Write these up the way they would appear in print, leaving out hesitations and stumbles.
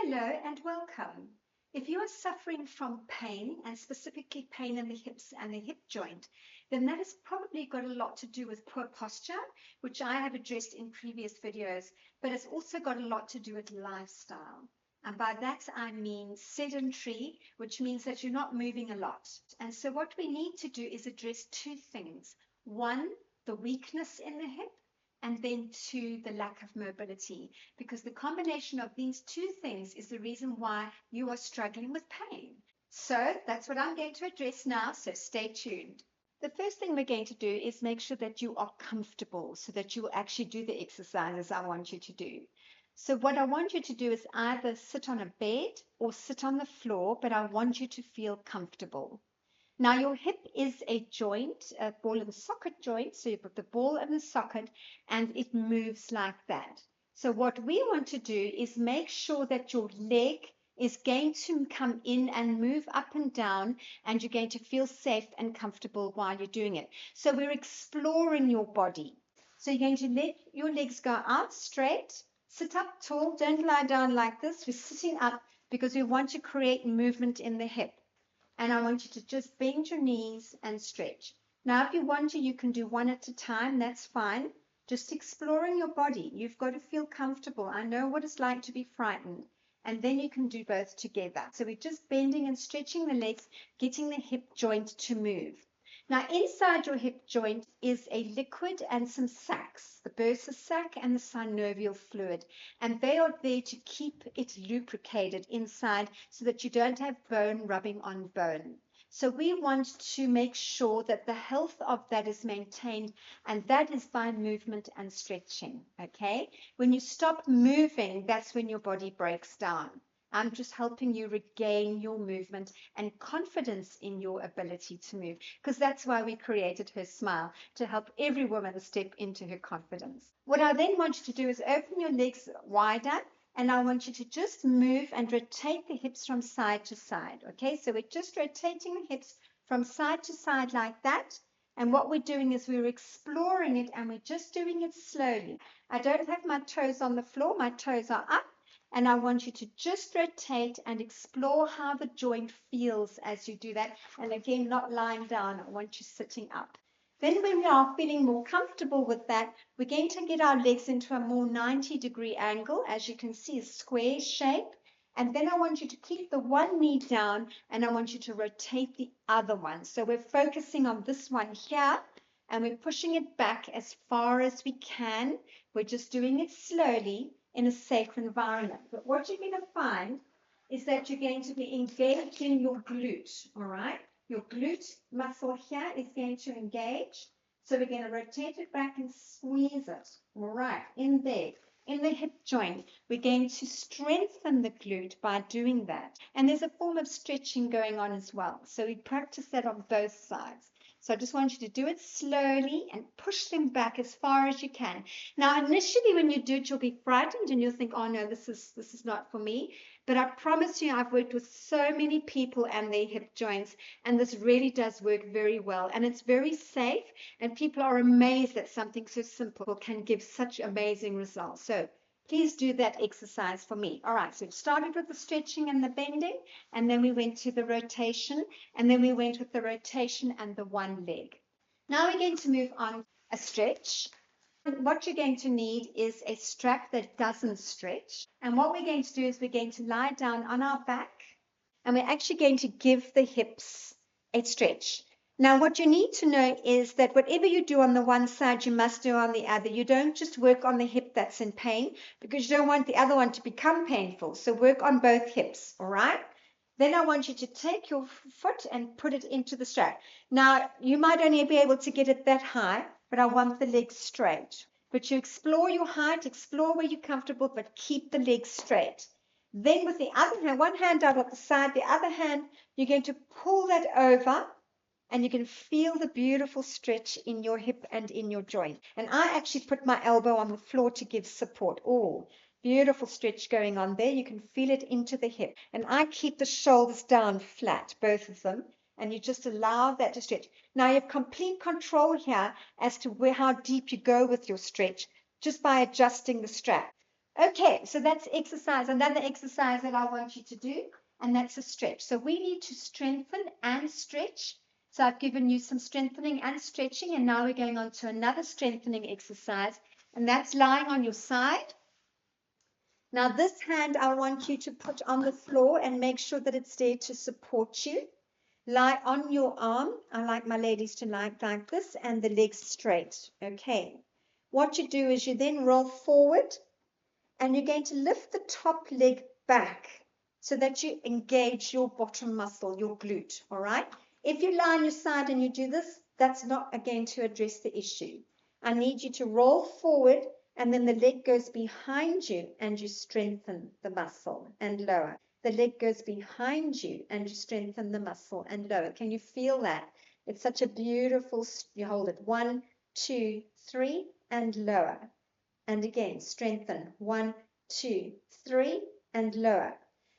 Hello and welcome. If you are suffering from pain, and specifically pain in the hips and the hip joint, then that has probably got a lot to do with poor posture, which I have addressed in previous videos, but it's also got a lot to do with lifestyle. And by that I mean sedentary, which means that you're not moving a lot. And so what we need to do is address two things. One, the weakness in the hip, and then two, the lack of mobility, because the combination of these two things is the reason why you are struggling with pain. So that's what I'm going to address now, so stay tuned. The first thing we're going to do is make sure that you are comfortable so that you will actually do the exercises I want you to do. So what I want you to do is either sit on a bed or sit on the floor, but I want you to feel comfortable. Now your hip is a joint, a ball and socket joint. So you put the ball in the socket and it moves like that. So what we want to do is make sure that your leg is going to come in and move up and down, and you're going to feel safe and comfortable while you're doing it. So we're exploring your body. So you're going to let your legs go out straight, sit up tall, don't lie down like this. We're sitting up because we want to create movement in the hip. And I want you to just bend your knees and stretch. Now, if you want to, you can do one at a time. That's fine. Just exploring your body. You've got to feel comfortable. I know what it's like to be frightened. And then you can do both together. So we're just bending and stretching the legs, getting the hip joint to move. Now, inside your hip joint is a liquid and some sacs, the bursa sac and the synovial fluid, and they are there to keep it lubricated inside so that you don't have bone rubbing on bone. So we want to make sure that the health of that is maintained, and that is by movement and stretching, okay? When you stop moving, that's when your body breaks down. I'm just helping you regain your movement and confidence in your ability to move, because that's why we created Her Smile, to help every woman step into her confidence. What I then want you to do is open your legs wider, and I want you to just move and rotate the hips from side to side. Okay, so we're just rotating the hips from side to side like that. And what we're doing is we're exploring it, and we're just doing it slowly. I don't have my toes on the floor, my toes are up. And I want you to just rotate and explore how the joint feels as you do that. And again, not lying down. I want you sitting up. Then when we are feeling more comfortable with that, we're going to get our legs into a more 90-degree angle. As you can see, a square shape. And then I want you to keep the one knee down, and I want you to rotate the other one. So we're focusing on this one here, and we're pushing it back as far as we can. We're just doing it slowly in a safe environment. But what you're going to find is that you're going to be engaging your glute, all right? Your glute muscle here is going to engage. So we're going to rotate it back and squeeze it, all right, in there. In the hip joint, we're going to strengthen the glute by doing that. And there's a form of stretching going on as well. So we practice that on both sides. So I just want you to do it slowly and push them back as far as you can. Now, initially when you do it, you'll be frightened and you'll think, oh no, this is not for me. But I promise you, I've worked with so many people and their hip joints, and this really does work very well. And it's very safe, and people are amazed that something so simple can give such amazing results. So please do that exercise for me. All right, so we started with the stretching and the bending, and then we went to the rotation, and then we went with the rotation and the one leg. Now we're going to move on a stretch. What you're going to need is a strap that doesn't stretch. And what we're going to do is we're going to lie down on our back, and we're actually going to give the hips a stretch. Now, what you need to know is that whatever you do on the one side, you must do on the other. You don't just work on the hip that's in pain, because you don't want the other one to become painful. So work on both hips, all right? Then I want you to take your foot and put it into the strap. Now, you might only be able to get it that high, but I want the legs straight. But you explore your height, explore where you're comfortable, but keep the legs straight. Then with the other hand, one hand out at the side, the other hand, you're going to pull that over, and you can feel the beautiful stretch in your hip and in your joint. And I actually put my elbow on the floor to give support. Oh, beautiful stretch going on there. You can feel it into the hip. And I keep the shoulders down flat, both of them. And you just allow that to stretch. Now you have complete control here as to how deep you go with your stretch, just by adjusting the strap. Okay, so that's exercise. Another exercise that I want you to do, and that's a stretch. So we need to strengthen and stretch. So I've given you some strengthening and stretching, and now we're going on to another strengthening exercise, and that's lying on your side. Now this hand I want you to put on the floor and make sure that it's there to support you. Lie on your arm. I like my ladies to lie like this, and the legs straight. Okay. What you do is you then roll forward, and you're going to lift the top leg back so that you engage your bottom muscle, your glute, all right? If you lie on your side and you do this, that's not going to address the issue. I need you to roll forward, and then the leg goes behind you and you strengthen the muscle and lower. The leg goes behind you and you strengthen the muscle and lower. Can you feel that? It's such a beautiful, you hold it, 1, 2, 3, and lower. And again, strengthen, 1, 2, 3, and lower.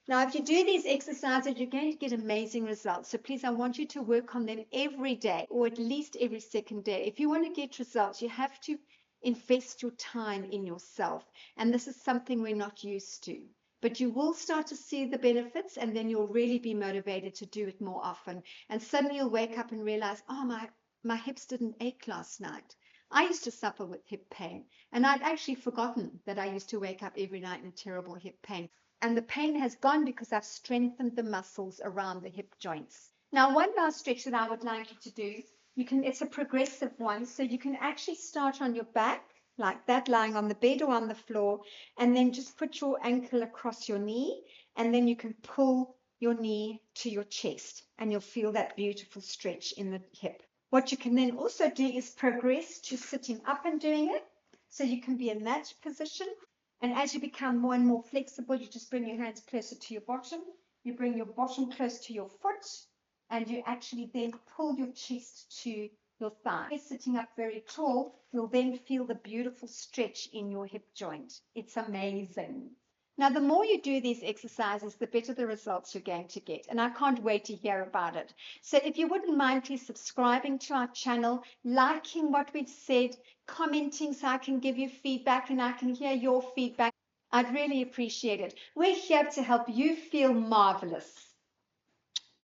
Now, if you do these exercises, you're going to get amazing results. So please, I want you to work on them every day, or at least every second day. If you want to get results, you have to invest your time in yourself. And this is something we're not used to. But you will start to see the benefits, and then you'll really be motivated to do it more often. And suddenly you'll wake up and realize, oh, my hips didn't ache last night. I used to suffer with hip pain, and I'd actually forgotten that I used to wake up every night in terrible hip pain. And the pain has gone because I've strengthened the muscles around the hip joints. Now, one last stretch that I would like you to do, it's a progressive one, so you can actually start on your back, like that, lying on the bed or on the floor, and then just put your ankle across your knee, and then you can pull your knee to your chest, and you'll feel that beautiful stretch in the hip. What you can then also do is progress to sitting up and doing it. So you can be in that position. And as you become more and more flexible, you just bring your hands closer to your bottom. You bring your bottom close to your foot. And you actually then pull your chest to your thigh. Sitting up very tall, you'll then feel the beautiful stretch in your hip joint. It's amazing. Now, the more you do these exercises, the better the results you're going to get. And I can't wait to hear about it. So if you wouldn't mind, please subscribing to our channel, liking what we've said, commenting so I can give you feedback and I can hear your feedback. I'd really appreciate it. We're here to help you feel marvelous.